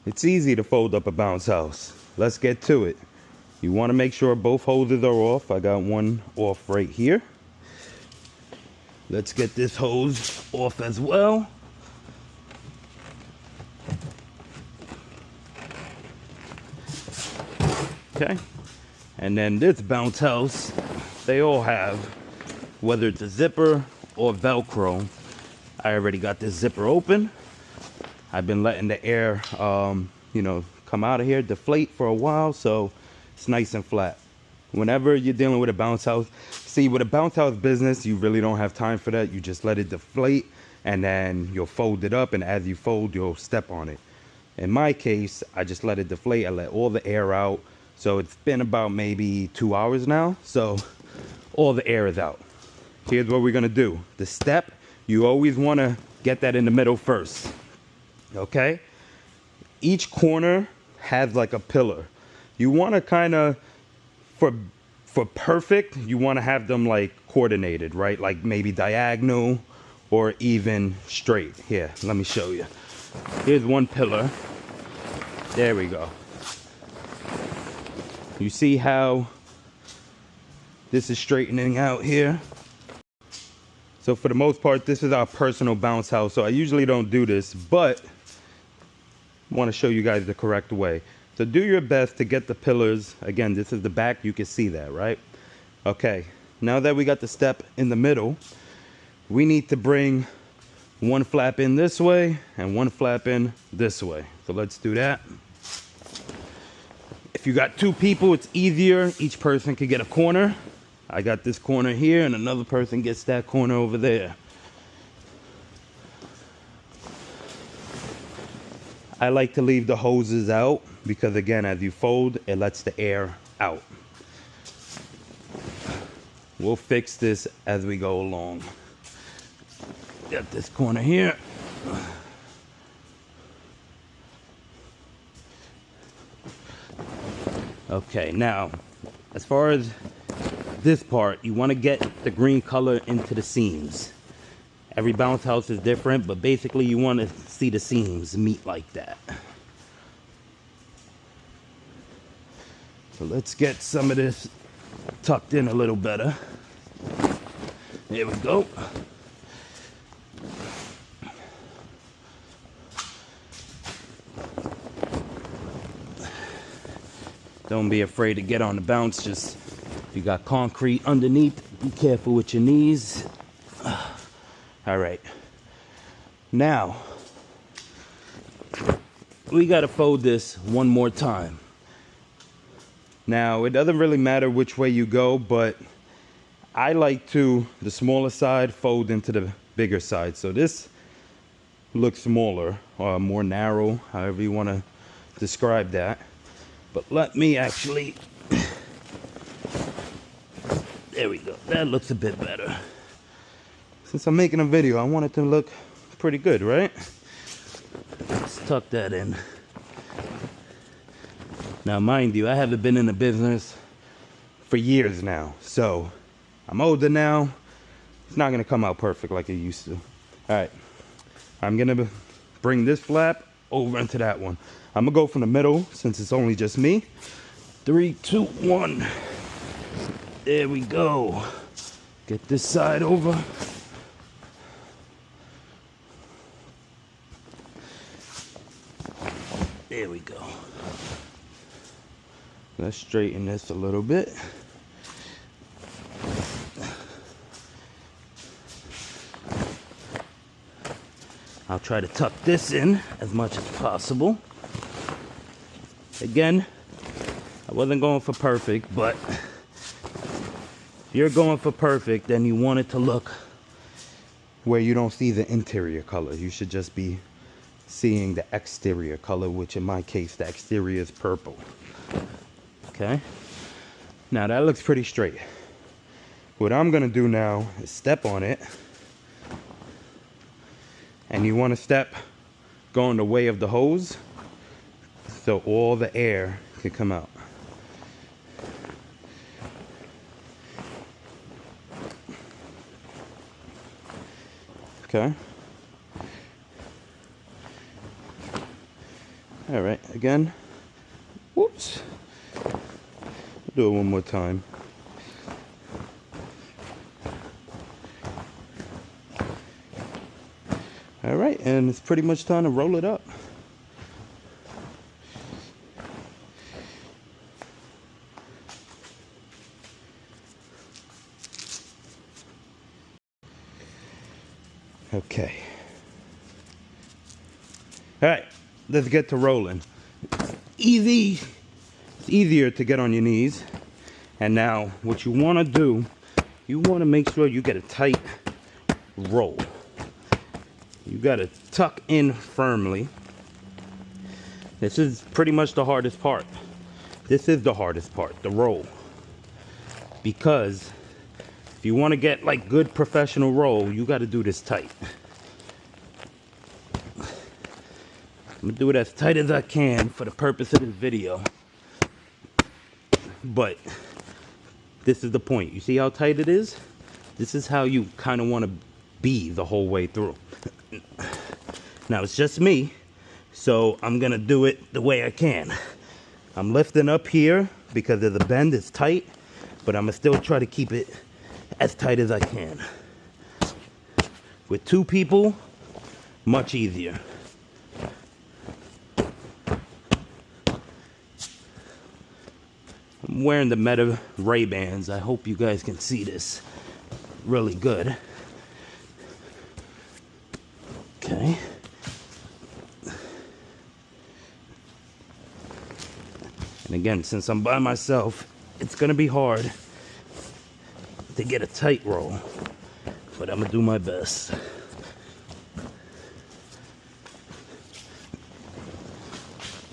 It's easy to fold up a bounce house. Let's get to it. You want to make sure both hoses are off. I got one off right here. Let's get this hose off as well. Okay. And then this bounce house, they all have, whether it's a zipper or Velcro. I already got this zipper open. I've been letting the air, come out of here, deflate for a while, so it's nice and flat. Whenever you're dealing with a bounce house, see, with a bounce house business, you really don't have time for that. You just let it deflate, and then you'll fold it up, and as you fold, you'll step on it. In my case, I just let it deflate. I let all the air out. So it's been about maybe 2 hours now, so all the air is out. Here's what we're gonna do. The step, you always wanna get that in the middle first, okay? Each corner has like a pillar. You wanna kinda, for perfect, you wanna have them like coordinated, right? Like maybe diagonal or even straight. Here, let me show you. Here's one pillar. There we go. You see how this is straightening out here? So for the most part, this is our personal bounce house. So I usually don't do this, but I want to show you guys the correct way. So do your best to get the pillars. Again, this is the back. You can see that, right? Okay, now that we got the step in the middle, we need to bring one flap in this way and one flap in this way. So let's do that. If you got two people, it's easier. Each person could get a corner. I got this corner here, and another person gets that corner over there. I like to leave the hoses out because, again, as you fold, it lets the air out. We'll fix this as we go along. Got this corner here. Okay, now, as far as this part, you want to get the green color into the seams. Every bounce house is different, but basically you want to see the seams meet like that. So let's get some of this tucked in a little better. There we go. Don't be afraid to get on the bounce. Just, if you got concrete underneath, be careful with your knees. All right. Now, we got to fold this one more time. Now, it doesn't really matter which way you go, but I like to, the smaller side, fold into the bigger side. So this looks smaller, or more narrow, however you want to describe that. But let me actually, there we go. That looks a bit better. Since I'm making a video, I want it to look pretty good, right? Let's tuck that in. Now, mind you, I haven't been in the business for years now. So, I'm older now. It's not going to come out perfect like it used to. All right. I'm going to bring this flap over into that one. I'm gonna go from the middle since it's only just me. 3, 2, 1. There we go. Get this side over. There we go. Let's straighten this a little bit. I'll try to tuck this in as much as possible. Again, I wasn't going for perfect, but if you're going for perfect, then you want it to look where you don't see the interior color. You should just be seeing the exterior color, which in my case, the exterior is purple. Okay? Now that looks pretty straight. What I'm gonna do now is step on it. And you want to step going the way of the hose so all the air can come out. Okay. All right, again. Whoops. Do it one more time. All right, and it's pretty much time to roll it up. Okay. All right, let's get to rolling. Easy. It's easier to get on your knees. And now what you want to do, you want to make sure you get a tight roll. You got to tuck in firmly. This is pretty much the hardest part. This is the hardest part, the roll. Because if you want to get like good professional roll, you got to do this tight. I'm gonna do it as tight as I can for the purpose of this video. But this is the point. You see how tight it is? This is how you kind of want to be the whole way through. Now it's just me, so I'm gonna do it the way I can. I'm lifting up here because of the bend is tight, but I'm gonna still try to keep it as tight as I can. With two people, much easier. I'm wearing the Meta Ray-Bans. I hope you guys can see this really good. Okay. And again, since I'm by myself, it's gonna be hard to get a tight roll, but I'm gonna do my best.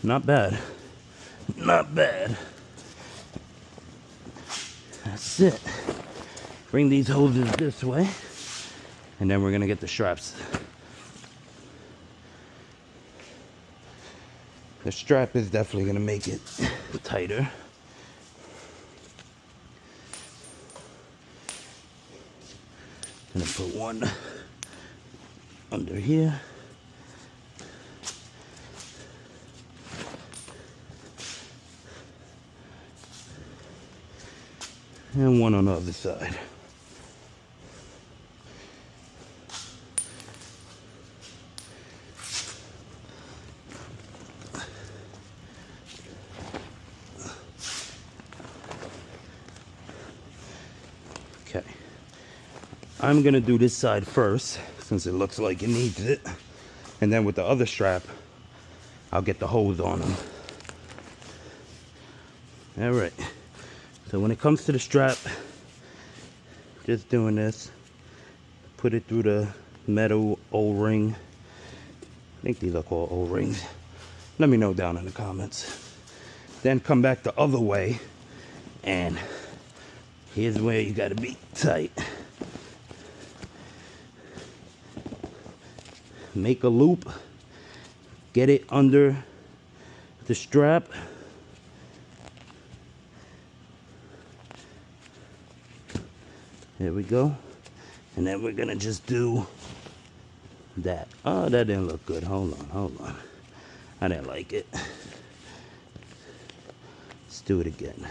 Not bad. Not bad. That's it. Bring these hoses this way, and then we're gonna get the straps. The strap is definitely gonna make it tighter. Gonna put one under here. And one on the other side. Okay. I'm gonna do this side first, since it looks like it needs it. And then with the other strap, I'll get the hose on them. All right. So when it comes to the strap, just doing this, put it through the metal O-ring. I think these are called O-rings. Let me know down in the comments. Then come back the other way, and here's where you gotta be tight. Make a loop, get it under the strap. There we go. And then we're gonna just do that. Oh, that didn't look good. Hold on. I didn't like it. Let's do it again.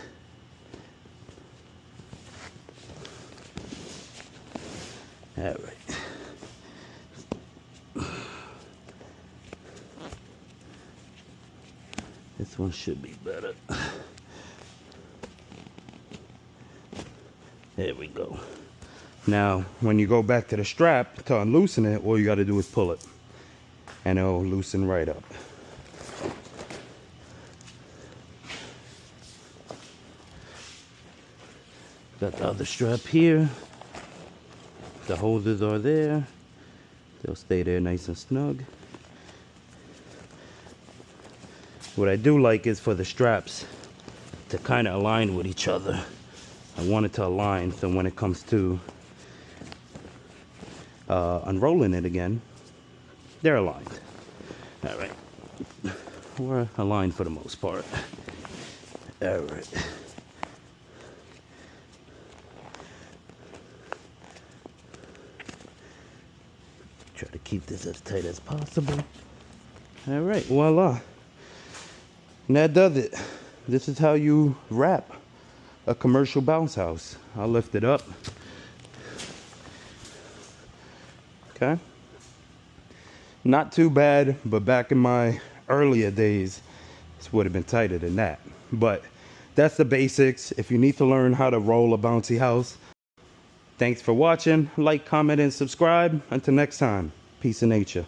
All right. This one should be better. There we go. Now, when you go back to the strap to unloosen it, all you got to do is pull it, and it'll loosen right up. Got the other strap here. The hoses are there. They'll stay there nice and snug. What I do like is for the straps to kind of align with each other. I want it to align, so when it comes to unrolling it again, they're aligned. All right, we're aligned for the most part. All right. Try to keep this as tight as possible. All right, voila. And that does it. This is how you wrap a commercial bounce house. I'll lift it up. Okay. Not too bad, but back in my earlier days, this would have been tighter than that. But that's the basics. If you need to learn how to roll a bouncy house, thanks for watching. Like, comment, and subscribe. Until next time, peace and nature.